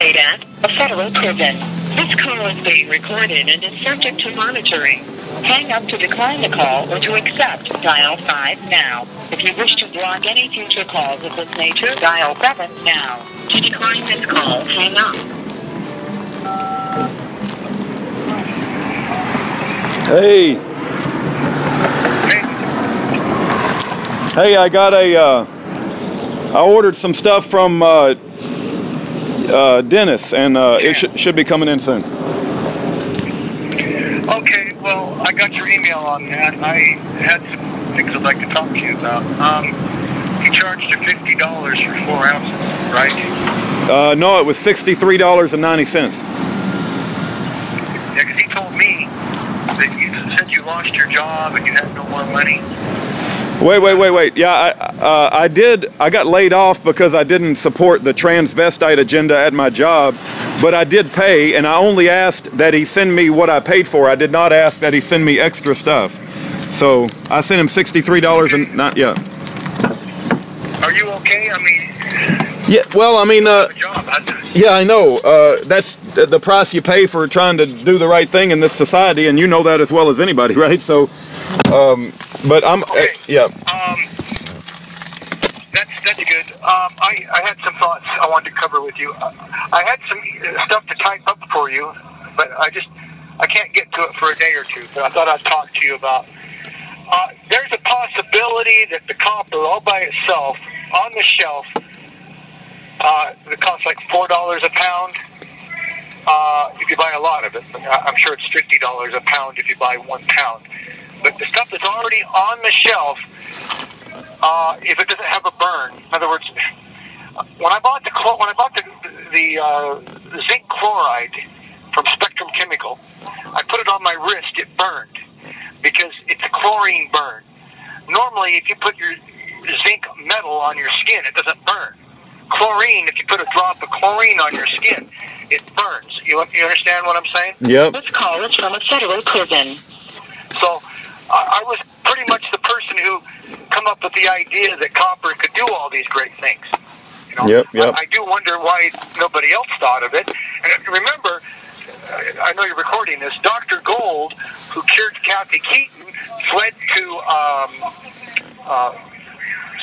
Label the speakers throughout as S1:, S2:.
S1: At a federal prison. This call is being recorded and is subject to monitoring. Hang up to decline the call or to accept, dial 5 now. If you wish to block any future calls of this nature, dial 7 now. To decline this call, hang up.
S2: Hey. Hey, I got I ordered some stuff from Dennis, and it should be coming in soon.
S3: Okay, well, I got your email on that. I had some things I'd like to talk to you about. He charged you $50 for 4 ounces, right?
S2: No, it was $63.90.
S3: Yeah, because he told me that you said you lost your job and you had no more money.
S2: Wait. Yeah, I did. I got laid off because I didn't support the transvestite agenda at my job, but I did pay, and I only asked that he send me what I paid for. I did not ask that he send me extra stuff. So I sent him $63 and not, yeah.
S3: Are you okay? I mean...
S2: Yeah, well, I mean,
S3: job.
S2: yeah, I know. That's the price you pay for trying to do the right thing in this society, and you know that as well as anybody, right? So, but I'm,
S3: okay.
S2: yeah.
S3: That's good. I had some thoughts I wanted to cover with you. I had some stuff to type up for you, but I can't get to it for a day or two, but I thought I'd talk to you about. There's a possibility that the copper all by itself on the shelf, it costs like $4 a pound if you buy a lot of it. I'm sure it's $50 a pound if you buy 1 pound. But the stuff that's already on the shelf, if it doesn't have a burn, in other words, when I bought the zinc chloride from Spectrum Chemical, I put it on my wrist. It burned because it's a chlorine burn. Normally, if you put your zinc metal on your skin, it doesn't burn. Chlorine, if you put a drop of chlorine on your skin, it burns. You understand what I'm saying?
S2: Yep.
S1: This call is from a federal prison.
S3: So I was pretty much the person who come up with the idea that copper could do all these great things. You know?
S2: Yep.
S3: I do wonder why nobody else thought of it. And remember, I know you're recording this, Dr. Gold, who cured Kathy Keaton, fled to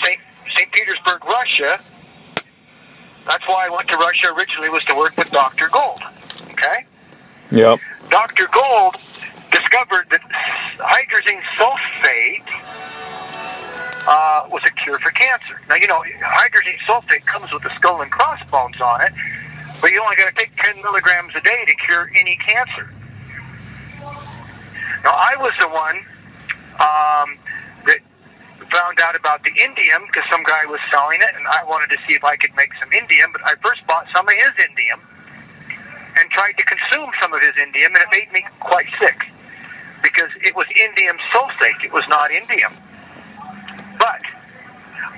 S3: St. Petersburg, Russia. That's why I went to Russia originally, was to work with Dr. Gold. Okay?
S2: Yep.
S3: Dr. Gold discovered that hydrazine sulfate was a cure for cancer. Now, you know, hydrazine sulfate comes with the skull and crossbones on it, but you only got to take 10 milligrams a day to cure any cancer. Now, I was the one that found out about the indium because some guy was selling it, and I wanted to see if I could make some indium, but I first bought some of his indium and tried to consume some of his indium, and it made me quite sick because it was indium sulfate. It was not indium. But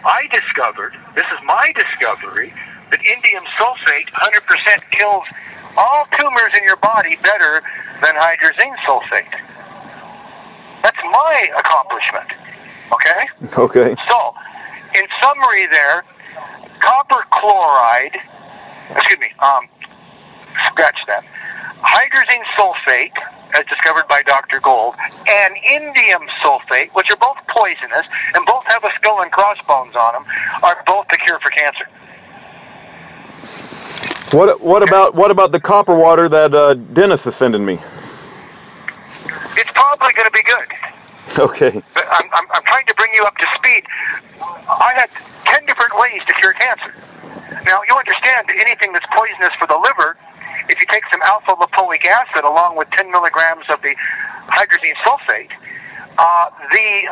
S3: I discovered, this is my discovery, that indium sulfate 100% kills all tumors in your body better than hydrazine sulfate. That's my accomplishment. Okay?
S2: Okay.
S3: So, in summary there, copper chloride, scratch that, hydrazine sulfate, as discovered by Dr. Gold, and indium sulfate, which are both poisonous and both have a skull and crossbones on them, are both the cure for cancer.
S2: What about the copper water that Dennis is sending me?
S3: It's probably going to be good.
S2: Okay.
S3: But I'm trying to bring you up to speed. I had 10 different ways to cure cancer. Now, you understand that anything that's poisonous for the liver, if you take some alpha lipoic acid along with 10 milligrams of the hydrazine sulfate, the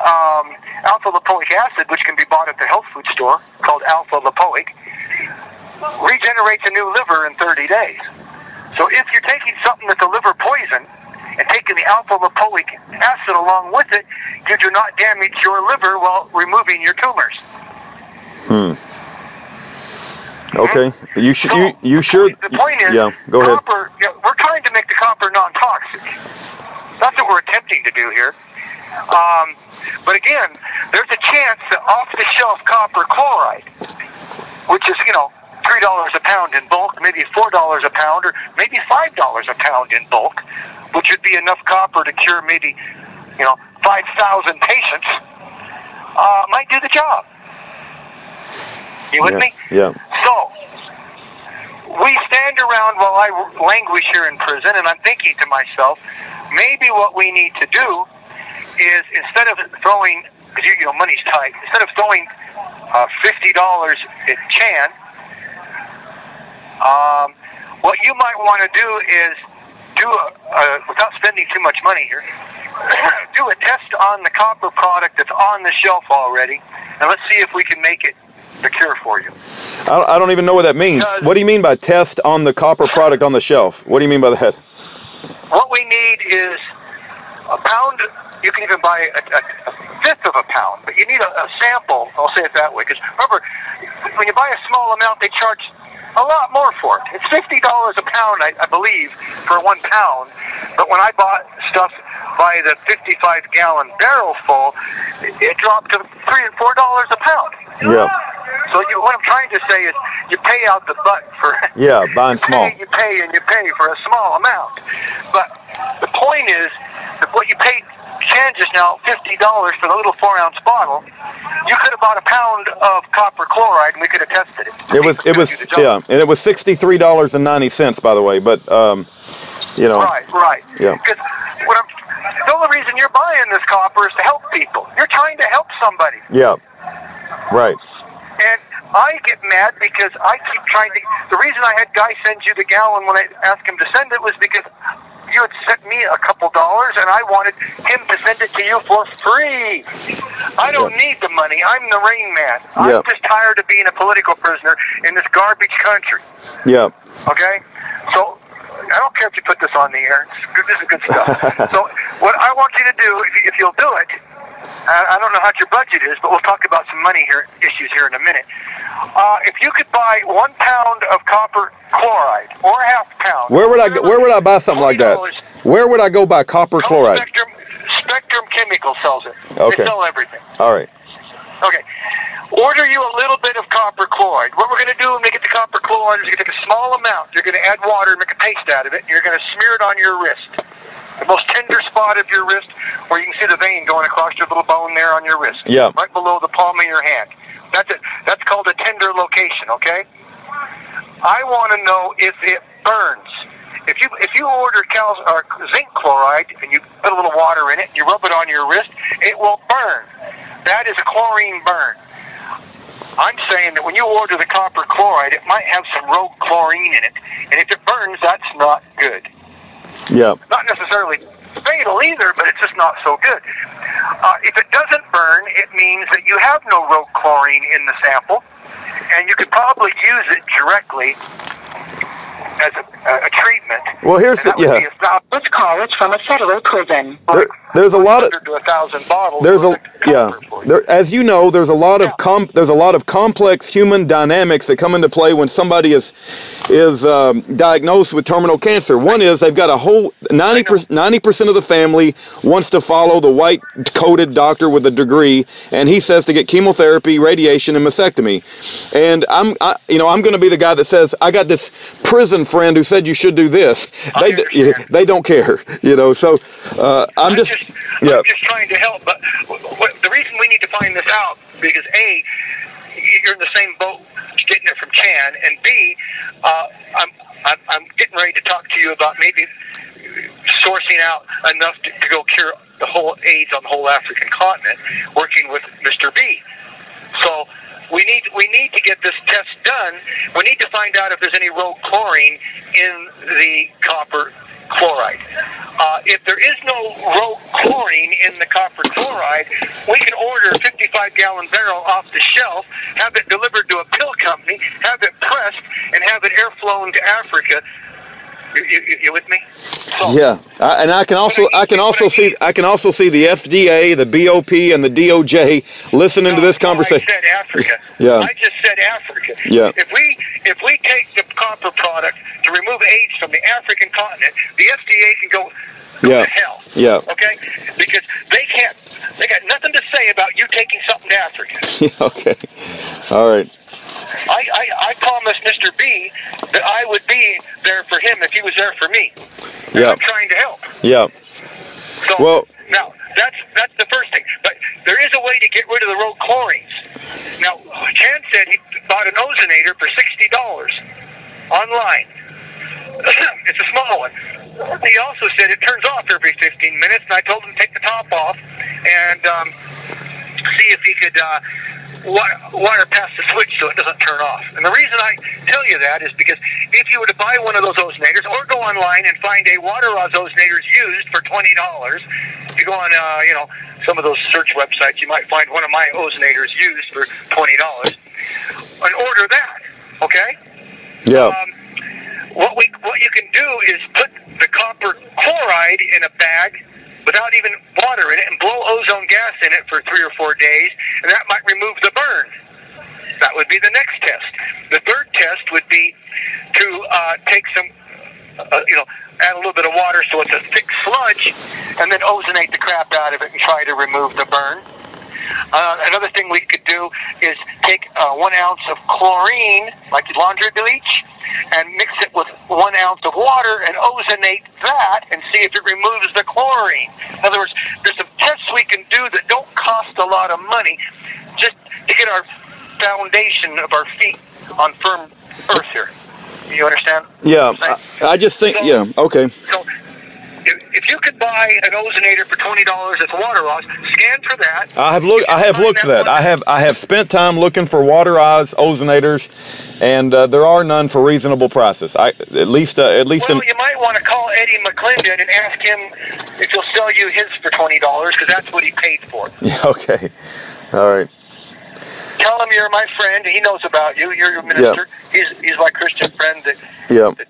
S3: alpha lipoic acid, which can be bought at the health food store, called alpha lipoic, regenerates a new liver in 30 days. So if you're taking something that's a liver poison and taking the alpha lipoic acid along with it, you do not damage your liver while removing your tumors.
S2: Okay. You sure?
S3: The point is,
S2: yeah, go ahead.
S3: Copper, we're trying to make the copper non-toxic. That's what we're attempting to do here. But again, there's a chance that off-the-shelf copper chloride, which is, $3 a pound in bulk, maybe $4 a pound, or maybe $5 a pound in bulk, which would be enough copper to cure maybe, 5,000 patients, might do the job. You with me?
S2: Yeah.
S3: So, we stand around while I languish here in prison, and I'm thinking to myself, maybe what we need to do is, instead of throwing, because money's tight, instead of throwing $50 at Chan, what you might want to do is do without spending too much money here, do a test on the copper product that's on the shelf already, and let's see if we can make it the cure for you.
S2: I don't even know what that means. What do you mean by test on the copper product on the shelf? What do you mean by that?
S3: What we need is a pound. You can even buy a fifth of a pound, but you need a sample. I'll say it that way, because remember, when you buy a small amount, they charge a lot more for it. It's $50 a pound, I believe, for 1 pound. But when I bought stuff by the 55-gallon barrel full, it dropped to $3 and $4 a pound.
S2: Yeah.
S3: So what I'm trying to say is, you pay out the butt for
S2: buying small.
S3: You pay for a small amount. But the point is that what you paid Chan just now, $50 for the little 4-ounce bottle, you could have bought a pound of copper chloride and we could have tested it.
S2: It was and it was $63.90, by the way. But
S3: Right.
S2: Yeah.
S3: Because the only reason you're buying this copper is to help people. You're trying to help somebody.
S2: Yeah. Right.
S3: And I get mad because I keep trying to. The reason I had Guy send you the gallon when I asked him to send it was because you had sent me a couple dollars and I wanted him to send it to you for free. I don't need the money. I'm the Rain Man. I'm just tired of being a political prisoner in this garbage country.
S2: Yeah.
S3: Okay? So, I don't care if you put this on the air. This is good stuff. So, what I want you to do, if you'll do it, I don't know how your budget is, but we'll talk about some money issues here in a minute. If you could buy 1 pound of copper chloride or a half pound.
S2: Where would I buy something like that? Where would I go buy copper chloride?
S3: Spectrum Chemical sells it.
S2: Okay.
S3: They sell everything.
S2: All right.
S3: Okay. Order you a little bit of copper chloride. What we're going to do when we get the copper chloride is you're going to take a small amount. You're going to add water and make a paste out of it. And you're going to smear it on your wrist. The most tender spot of your wrist, where you can see the vein going across your little bone there on your wrist.
S2: Yeah.
S3: Right below the palm of your hand. That's it. That's called a tender location, okay? I want to know if it burns. If you order zinc chloride and you put a little water in it and you rub it on your wrist, it will burn. That is a chlorine burn. I'm saying that when you order the copper chloride, it might have some rogue chlorine in it. And if it burns, that's not good.
S2: Yeah.
S3: Not necessarily fatal either, but it's just not so good. If it doesn't burn, it means that you have no rogue chlorine in the sample, and you could probably use it directly as a treatment.
S2: Well, here's the
S1: This call is from a federal prison.
S2: There's a lot of
S3: to 1,000 bottles.
S2: As you know, there's a lot of complex human dynamics that come into play when somebody is diagnosed with terminal cancer. One is they've got a whole 90% of the family wants to follow the white coated doctor with a degree, and he says to get chemotherapy, radiation, and mastectomy. And I'm going to be the guy that says, I got this prison friend who said you should do this. They don't care, So I'm just
S3: trying to help. But the reason we need to find this out, because A, you're in the same boat getting it from Chan, and B, I'm getting ready to talk to you about maybe sourcing out enough to go cure the whole AIDS on the whole African continent, working with Mr. B. So we need to get this test done. We need to find out if there's any rogue chlorine in the copper chloride. If there is no rogue chlorine in the copper chloride, we can order a 55-gallon barrel off the shelf, have it delivered to a pill company, have it pressed, and have it air flown to Africa. You with me? So,
S2: yeah, and I can also see the FDA, the BOP, and the DOJ listening to this conversation.
S3: I said Africa.
S2: Yeah.
S3: I just said Africa.
S2: Yeah.
S3: If we take the copper product to remove AIDS from the African continent, the FDA can go to hell.
S2: Yeah.
S3: Okay? Because they got nothing to say about you taking something to Africa.
S2: Okay. All right.
S3: I promised Mr. B that I would be there for him if he was there for me.
S2: Yeah.
S3: I'm trying to help.
S2: Yeah.
S3: So
S2: Well,
S3: now that's the first thing. But there is a way to get rid of the road chlorines. Now, Chan said he bought an ozonator for $60 online. It's a small one. He also said it turns off every 15 minutes, and I told him to take the top off and see if he could wire past the switch so it doesn't turn off. And the reason I tell you that is because if you were to buy one of those ozonators or go online and find a water Oz ozonators used for $20, if you go on, some of those search websites, you might find one of my ozonators used for $20. And order that, okay?
S2: yeah.
S3: What you can do is put the copper chloride in a bag without even water in it and blow ozone gas in it for 3 or 4 days, and that might remove the burn. That would be the next test. The third test would be to take some, add a little bit of water so it's a thick sludge, and then ozonate the crap out of it and try to remove the burn. Another thing we could do is take 1 ounce of chlorine, like laundry bleach, and mix it with 1 ounce of water and ozonate that and see if it removes the chlorine. In other words, there's some tests we can do that don't cost a lot of money just to get our foundation of our feet on firm earth here. You understand?
S2: Yeah. I just think, yeah, okay.
S3: So, if you could buy an ozonator for $20 at the water Oz, scan for that.
S2: I have looked for that. I have spent time looking for water Oz ozonators, and there are none for reasonable prices. At least. Well,
S3: you might want to call Eddie McClendon and ask him if he'll sell you his for $20 because that's what he paid for.
S2: Yeah. Okay. All right.
S3: Tell him you're my friend. He knows about you. You're your minister.
S2: Yeah.
S3: He's my Christian friend. That,
S2: yeah.
S3: That,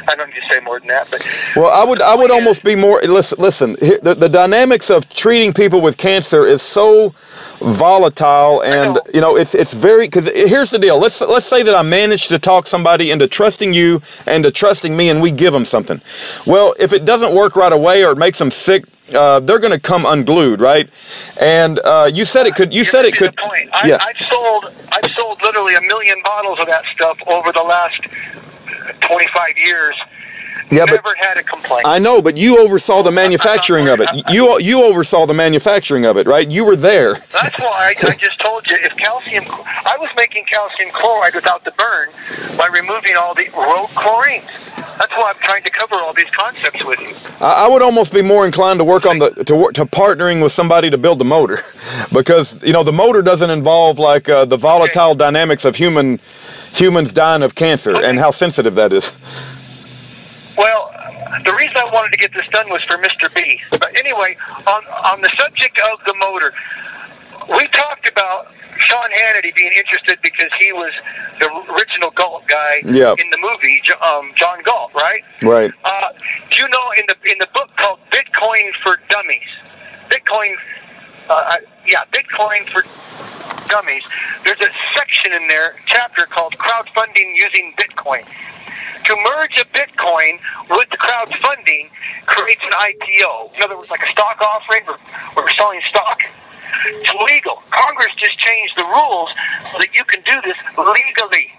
S3: I don't need to say more than that, but
S2: well, I would almost be more. Listen. The dynamics of treating people with cancer is so volatile, and it's very. Because here's the deal. Let's say that I managed to talk somebody into trusting you and to trusting me, and we give them something. Well, if it doesn't work right away or it makes them sick, they're going to come unglued, right? And you said it could. You said it could.
S3: Point.
S2: Yeah.
S3: I've sold literally 1 million bottles of that stuff over the last 25 years.
S2: Yeah,
S3: never had a complaint.
S2: I know, but you oversaw the manufacturing of it. You oversaw the manufacturing of it, right? You were there.
S3: That's why I just told you, I was making calcium chloride without the burn by removing all the road chlorines. That's why I'm trying to cover all these concepts with you.
S2: I would almost be more inclined to work on to partnering with somebody to build the motor, because the motor doesn't involve like the volatile dynamics of humans dying of cancer and how sensitive that is.
S3: Well, the reason I wanted to get this done was for Mr. B. But anyway, on the subject of the motor, we talked about Sean Hannity being interested because he was the original Galt guy in the movie, John Galt, right?
S2: Right.
S3: Do you know in the book called Bitcoin for Dummies, Bitcoin for Dummies, there's a section in there, chapter called Crowdfunding Using Bitcoin. To merge a Bitcoin with the crowdfunding creates an IPO. In other words, like a stock offering or we're selling stock. It's legal. Congress just changed the rules so that you can do this legally.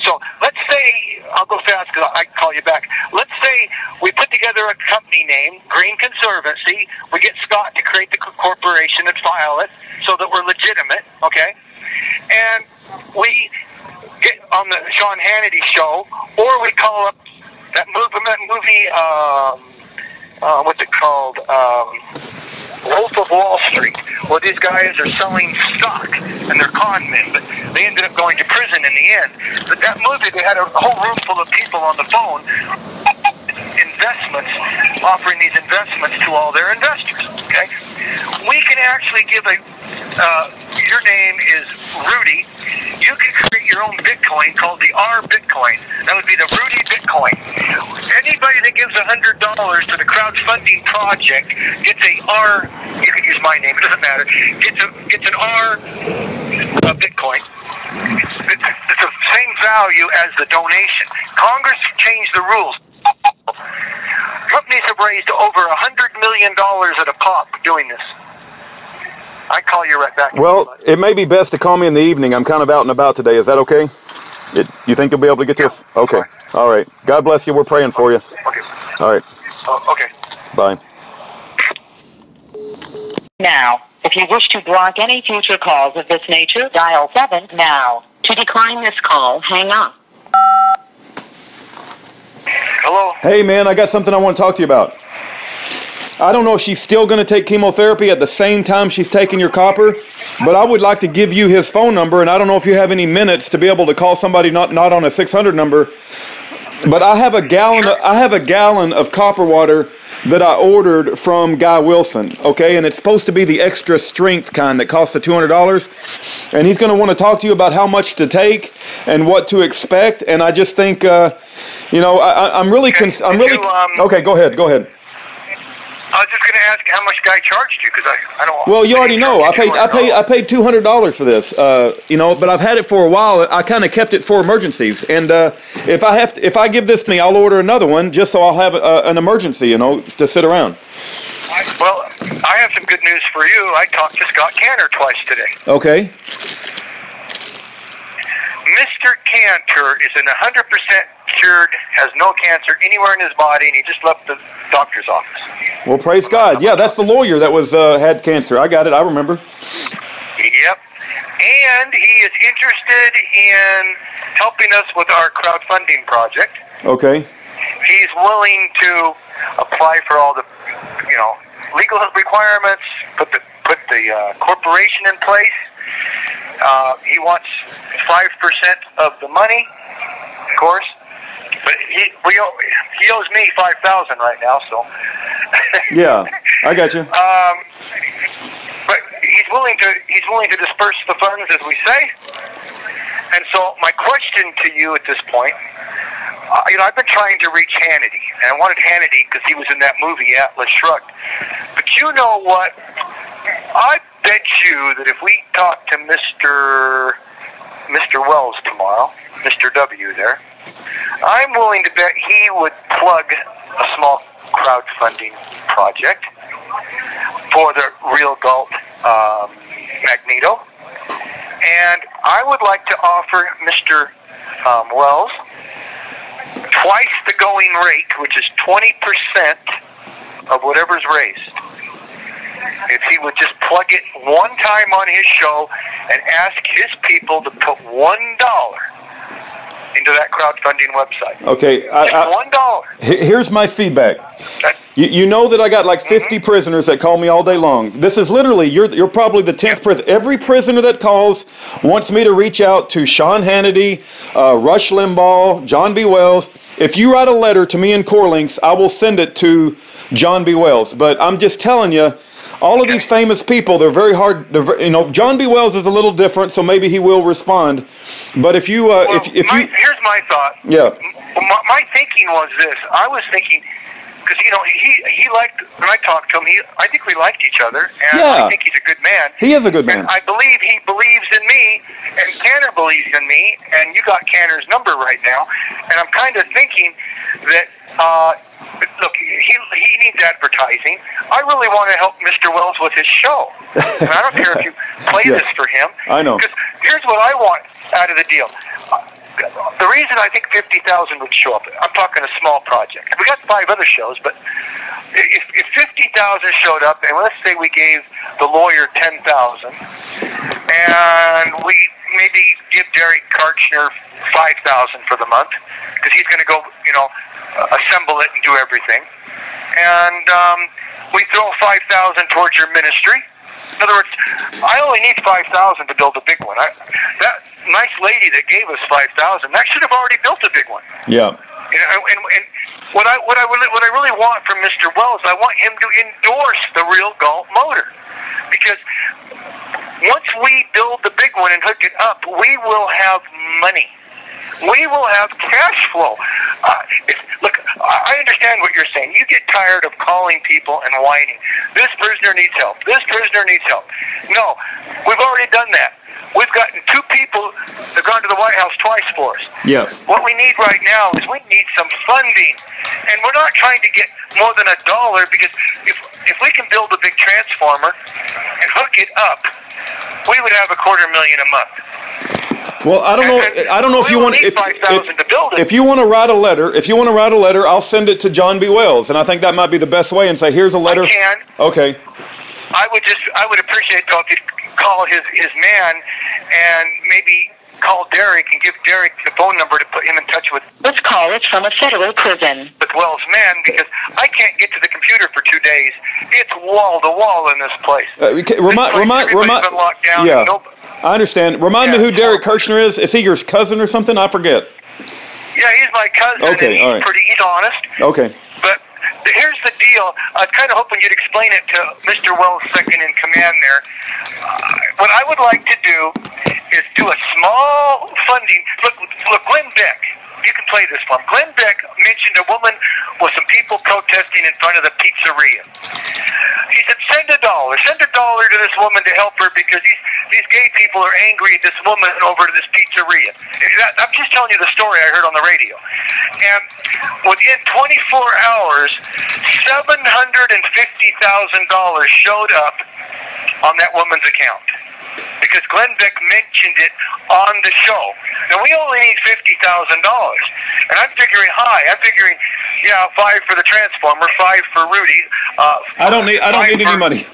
S3: So let's say, I'll go fast because I can call you back. Let's say we put together a company name, Green Conservancy. We get Scott to create the corporation and file it so that we're legitimate, okay? And we get on the Sean Hannity show, or we call up that movie, what's it called? Wolf of Wall Street, where these guys are selling stock and they're con men, but they ended up going to prison in the end. But that movie, they had a whole room full of people on the phone, offering these investments to all their investors, okay? We can actually give your name is Rudy. You can create your own Bitcoin called the R Bitcoin. That would be the Rudy Bitcoin. Anybody that gives $100 to the crowdfunding project gets a R. You can use my name; it doesn't matter. Gets an R Bitcoin. It's the same value as the donation. Congress changed the rules. Companies have raised over $100 million at a pop doing this. I call you right back.
S2: Well, it may be best to call me in the evening. I'm kind of out and about today. Is that okay? You think you'll be able to get to us? Okay. All right. God bless you. We're praying for you.
S3: Okay.
S2: All right.
S3: Okay.
S2: Bye.
S1: Now, if you wish to block any future calls of this nature, dial 7 now. To decline this call, hang up.
S3: Hello?
S2: Hey, man, I got something I want to talk to you about. I don't know if she's still going to take chemotherapy at the same time she's taking your copper, but I would like to give you his phone number, and I don't know if you have any minutes to be able to call somebody not on a 600 number. But I have a gallon of copper water that I ordered from Guy Wilson, okay? And it's supposed to be the extra strength kind that costs the $200. And he's going to want to talk to you about how much to take and what to expect. And I just think, you know, I'm really... Okay, go ahead.
S3: I was just going to ask how much Guy charged you, because I don't...
S2: Well, you already know. I paid $200 for this, you know, but I've had it for a while. I kind of kept it for emergencies. And if I give this to me, I'll order another one just so I'll have an emergency, you know, to sit around.
S3: Well, I have some good news for you. I talked to Scott Cantor twice today.
S2: Okay.
S3: Mr. Cantor is in 100% cured, has no cancer anywhere in his body, and he just left the doctor's office.
S2: Well, praise God. Yeah, that's the lawyer that was had cancer. I got it. I remember.
S3: Yep. And he is interested in helping us with our crowdfunding project.
S2: Okay.
S3: He's willing to apply for all the, you know, legal requirements, put the corporation in place. He wants 5% of the money, of course. But he owes me $5,000 right now, so.
S2: Yeah, I got you.
S3: But he's willing to disperse the funds, as we say. And so my question to you at this point, you know, I've been trying to reach Hannity, and I wanted Hannity because he was in that movie Atlas Shrugged. But you know what? I bet you that if we talk to Mr. Wells tomorrow, Mr. W there, I'm willing to bet he would plug a small crowdfunding project for the real Galt Magneto. And I would like to offer Mr. Wells twice the going rate, which is 20% of whatever's raised. If he would just plug it one time on his show and ask his people to put $1 into that crowdfunding website.
S2: Okay.
S3: $1.
S2: Here's my feedback. You know that I got like 50 prisoners that call me all day long. This is literally, you're probably the 10th prisoner. Every prisoner that calls wants me to reach out to Sean Hannity, Rush Limbaugh, John B. Wells. If you write a letter to me in core links, I will send it to John B. Wells. But I'm just telling you, all of these famous people, they're very hard. You know, John B. Wells is a little different, so maybe he will respond. But if you,
S3: here's my thought.
S2: Yeah.
S3: My thinking was this. I was thinking, because you know, he liked when I talked to him. I think we liked each other, and
S2: yeah.
S3: I think he's a good man.
S2: He is a good man.
S3: And I believe he believes in me, and Cantor believes in me. And you got Cantor's number right now, and I'm kind of thinking that. Look, he needs advertising. I really want to help Mr. Wells with his show. And I don't care if you play this for him.
S2: I know.
S3: Because here's what I want out of the deal. The reason I think 50,000 would show up, I'm talking a small project. We got 5 other shows, but if 50,000 showed up, and let's say we gave the lawyer 10,000, and we maybe give Derek Karchner 5,000 for the month, because he's going to go, you know, assemble it and do everything. And we throw 5,000 towards your ministry. In other words, I only need 5,000 to build a big one. That nice lady that gave us 5,000, that should have already built a big one.
S2: Yeah.
S3: And what I really want from Mr. Wells, I want him to endorse the real Galt motor, because once we build the big one and hook it up, we will have money. We will have cash flow. Look, I understand what you're saying. You get tired of calling people and whining. This prisoner needs help. This prisoner needs help. No, we've already done that. We've gotten 2 people that have gone to the White House twice for us.
S2: Yeah.
S3: What we need right now is we need some funding. And we're not trying to get more than $1, because if we can build a big transformer and hook hook it up, we would have $250,000 a month.
S2: Well, I don't know. I don't know if you want. If you want to write a letter, I'll send it to John B. Wells, and I think that might be the best way. And say, here's a letter.
S3: I can.
S2: Okay.
S3: I would appreciate though if you'd call his man and maybe call Derek and give Derek the phone number to put him in touch with.
S1: This call is from a federal prison.
S3: With Wells' man, because I can't get to the computer for 2 days. It's wall to wall in this place.
S2: Remind.
S3: Been locked down.
S2: Yeah. I understand. Remind me who Derek Kirshner is. Is he your cousin or something? I forget.
S3: Yeah, he's my cousin.
S2: Okay,
S3: and
S2: all right.
S3: He's honest.
S2: Okay.
S3: But here's the deal. I was kind of hoping you'd explain it to Mr. Wells, second in command there. What I would like to do is do a small funding. Look, Glenn Beck. You can play this for him. Glenn Beck mentioned a woman with some people protesting in front of the pizzeria. He said, send $1 to this woman to help her because these gay people are angry at this woman over to this pizzeria. I'm just telling you the story I heard on the radio. And within 24 hours, $750,000 showed up on that woman's account, because Glenn Beck mentioned it on the show. Now, we only need $50,000, and I'm figuring high. I'm figuring, 5 for the Transformer, 5 for Rudy.
S2: I don't need any money.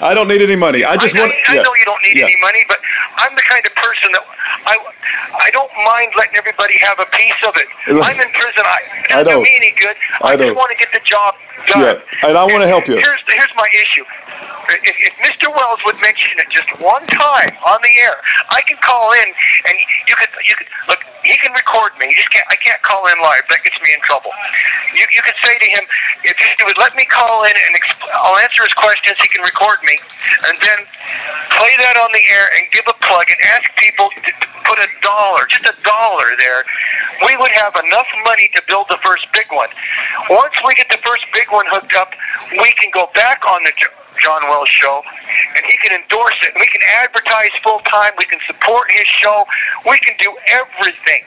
S2: I don't need any money. I know
S3: you don't need any money, but I'm the kind of person that I don't mind letting everybody have a piece of it. I'm in prison. It doesn't do me any good. I just want to get the job done.
S2: Yeah, and I want to help you.
S3: Here's my issue. If Mr. Wells would mention it just one time on the air, I can call in, and you could look. He can record me. I can't call in live. That gets me in trouble. You could say to him, if he would let me call in and I'll answer his questions. He can record me, and then play that on the air and give a plug and ask people to put just $1 there. We would have enough money to build the first big one. Once we get the first big one hooked up, we can go back on the John Wells show, and he can endorse it. We can advertise full time. We can support his show. We can do everything.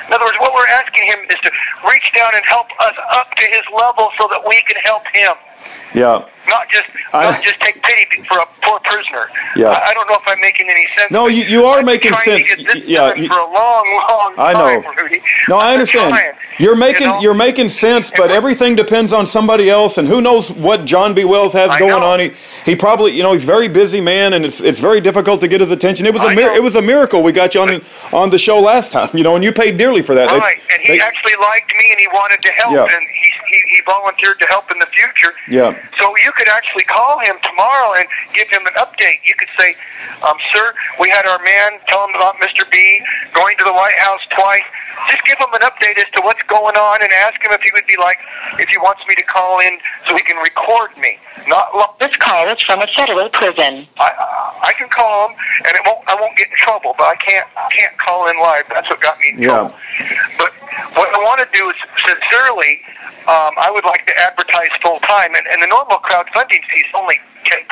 S3: In other words, what we're asking him is to reach down and help us up to his level so that we can help him.
S2: Yeah.
S3: Not just take pity for a poor prisoner.
S2: Yeah.
S3: I don't know if I'm making any sense.
S2: No, you are making sense.
S3: To get this done for a long
S2: I know.
S3: time, Rudy.
S2: No, I understand. You're making sense, but everything depends on somebody else, and who knows what John B. Wells has going on. He probably, he's a very busy man, and it's very difficult to get his attention. It was a miracle we got you on the show last time, and you paid dearly for that.
S3: Right, and he actually liked me, and he wanted to help, and he volunteered to help in the future.
S2: Yeah.
S3: So you could actually call him tomorrow and give him an update. You could say, sir, we had our man tell him about Mr. B going to the White House twice. Just give him an update as to what's going on and ask him if he wants me to call in so he can record me.
S1: This call is from a federal prison.
S3: I can call him, and I won't get in trouble, but I can't call in live. That's what got me in trouble. But what I want to do is, sincerely, I would like to advertise full time, and the normal crowdfunding fee is only 10%.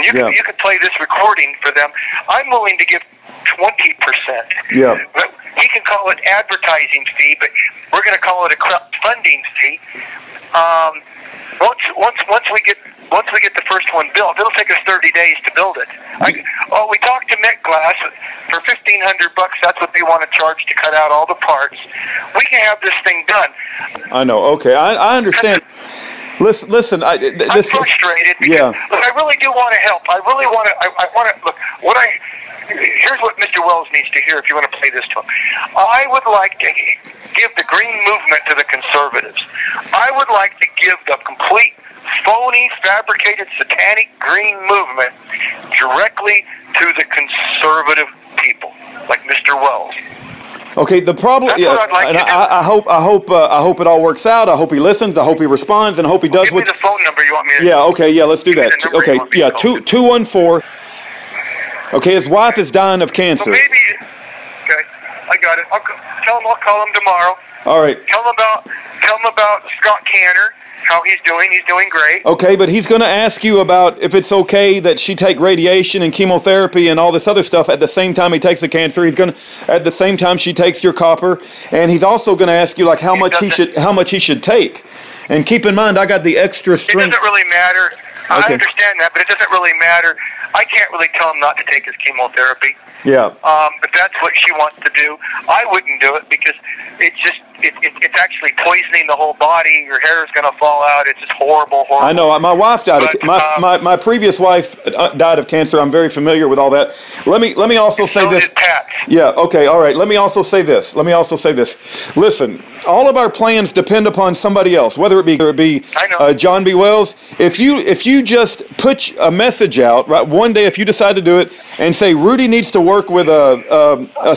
S3: You could play this recording for them. I'm willing to give 20%. Yeah. But he can call it advertising fee, but we're going to call it a crowdfunding fee. Once we get the first one built, it'll take us 30 days to build it. We talked to Met Glass for $1,500. That's what they want to charge to cut out all the parts. We can have this thing done.
S2: I know. Okay, I understand. Listen. I'm
S3: frustrated because look, I really do want to help. I really want to. I want to look. Here's what Mr. Wells needs to hear if you want to play this to him. I would like to give the green movement to the conservatives. I would like to give the complete phony, fabricated, satanic green movement directly to the conservative people, like Mr. Wells.
S2: Okay, the problem. I hope it all works out. I hope he listens. I hope he responds, and I hope he does.
S3: Give me the phone number you want me to.
S2: Yeah. Okay. Yeah. Let's do that. Okay. Yeah. 214. Okay, his wife is dying of cancer.
S3: So maybe. Okay, I got it. Tell him I'll call him tomorrow.
S2: All right.
S3: Tell him about Scott Canner. How he's doing. He's doing great.
S2: Okay, but he's going to ask you about if it's okay that she take radiation and chemotherapy and all this other stuff at the same time he takes the cancer. He's going to, at the same time she takes your copper, and he's also going to ask you like how much he should take. And keep in mind, I got the extra strength.
S3: It doesn't really matter. I understand that, but it doesn't really matter. I can't really tell him not to take his chemotherapy.
S2: Yeah.
S3: If that's what she wants to do, I wouldn't do it because it's actually poisoning the whole body. Your hair is going to fall out. It's just horrible.
S2: I know. My wife died. My previous wife died of cancer. I'm very familiar with all that. Let me also say this.
S3: So did Pat.
S2: Yeah. Okay. All right. Let me also say this. Listen. All of our plans depend upon somebody else, whether it be John B. Wells. If you just put a message out, right, one day if you decide to do it and say Rudy needs to work with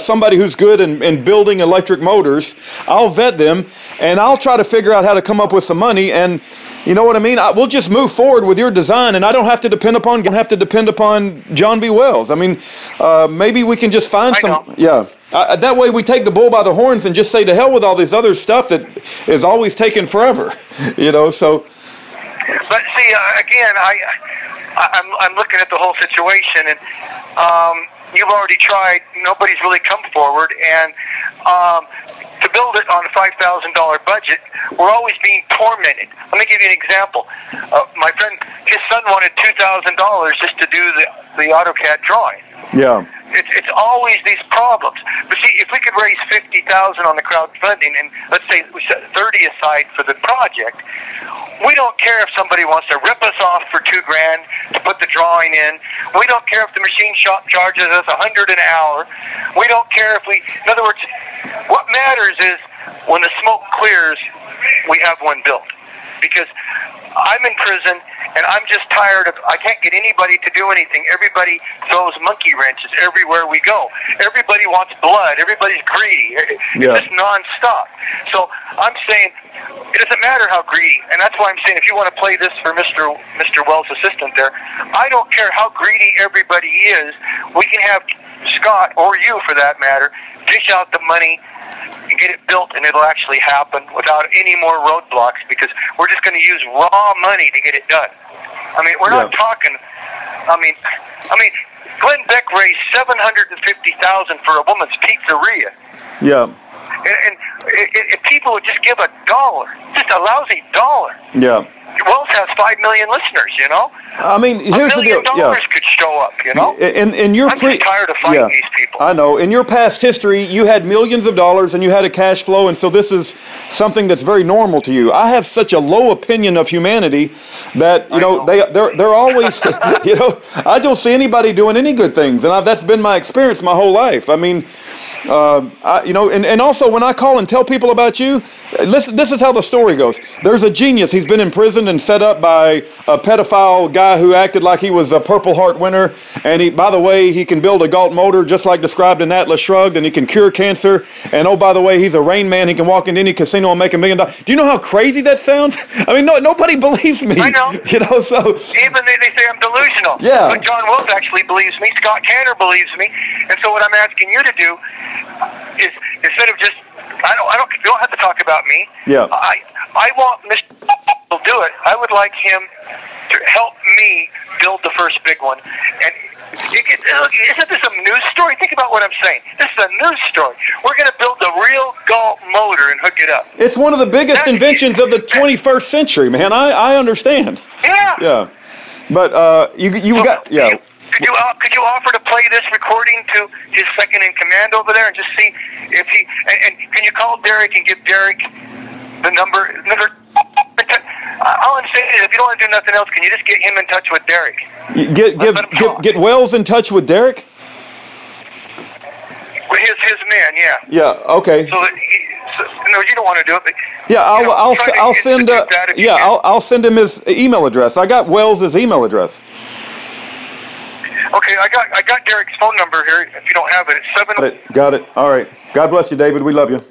S2: somebody who's good in building electric motors, I'll vet them and I'll try to figure out how to come up with some money, and you know what I mean. We'll just move forward with your design, and I don't have to depend upon John B. Wells. I mean, maybe we can just find some. Yeah. That way we take the bull by the horns and just say to hell with all this other stuff that is always taking forever, you know. So.
S3: But see, again, I'm looking at the whole situation, and you've already tried. Nobody's really come forward, and to build it on a $5,000 budget, we're always being tormented. Let me give you an example. My friend, his son wanted $2,000 just to do the AutoCAD drawing.
S2: Yeah.
S3: It's always these problems. But see, if we could raise $50,000 on the crowdfunding, and let's say we set 30 aside for the project, we don't care if somebody wants to rip us off for $2,000 to put the drawing in. We don't care if the machine shop charges us $100 an hour. We don't care if in other words, what matters is when the smoke clears, we have one built. Because I'm in prison, and I'm just tired of, I can't get anybody to do anything. Everybody throws monkey wrenches everywhere we go. Everybody wants blood. Everybody's greedy. It's just nonstop. So I'm saying, it doesn't matter how greedy, and that's why I'm saying if you want to play this for Mr. Wells' assistant there, I don't care how greedy everybody is. We can have Scott, or you for that matter, dish out the money and get it built, and it'll actually happen without any more roadblocks, because we're just going to use raw money to get it done. I mean, we're not talking. I mean, Glenn Beck raised $750,000 for a woman's pizzeria.
S2: Yeah.
S3: And if people would just give $1, just a lousy dollar.
S2: Yeah.
S3: Wells has 5 million listeners, you know.
S2: I mean, here's the deal.
S3: $1 million could show up, you know.
S2: In your
S3: I'm just tired of fighting these people.
S2: I know. In your past history, you had millions of dollars and you had a cash flow, and so this is something that's very normal to you. I have such a low opinion of humanity that they're always I don't see anybody doing any good things, and that's been my experience my whole life. I mean. And also when I call and tell people about you, listen, this is how the story goes. There's a genius. He's been imprisoned and set up by a pedophile guy who acted like he was a Purple Heart winner. And by the way, he can build a Galt motor just like described in Atlas Shrugged, and he can cure cancer. And oh, by the way, he's a Rain Man. He can walk into any casino and make $1 million. Do you know how crazy that sounds? I mean, nobody believes me.
S3: I know.
S2: So
S3: even they say I'm delusional.
S2: Yeah.
S3: But John Wolf actually believes me. Scott Cantor believes me. And so what I'm asking you to do is, instead of just, you don't have to talk about me.
S2: Yeah.
S3: I want Mr. to do it. I would like him to help me build the first big one. And isn't this a news story? Think about what I'm saying. This is a news story. We're going to build the real Galt motor and hook it up.
S2: It's one of the biggest inventions of the 21st century, man. I understand.
S3: Yeah.
S2: Yeah. But
S3: Could you offer to play this recording to his second in command over there and just see if he and can you call Derek and give Derek the number? All I'm saying is, if you don't want to do nothing else, can you just get him in touch with Derek? Get Wells in touch with Derek. His man, yeah. Yeah. Okay. So no, you don't want to do it. But,
S2: yeah, I'll send him his email address. I got Wells's email address.
S3: Okay, I got Derek's phone number here. If you don't have it, it's 7.
S2: Got it. All right. God bless you, David. We love you.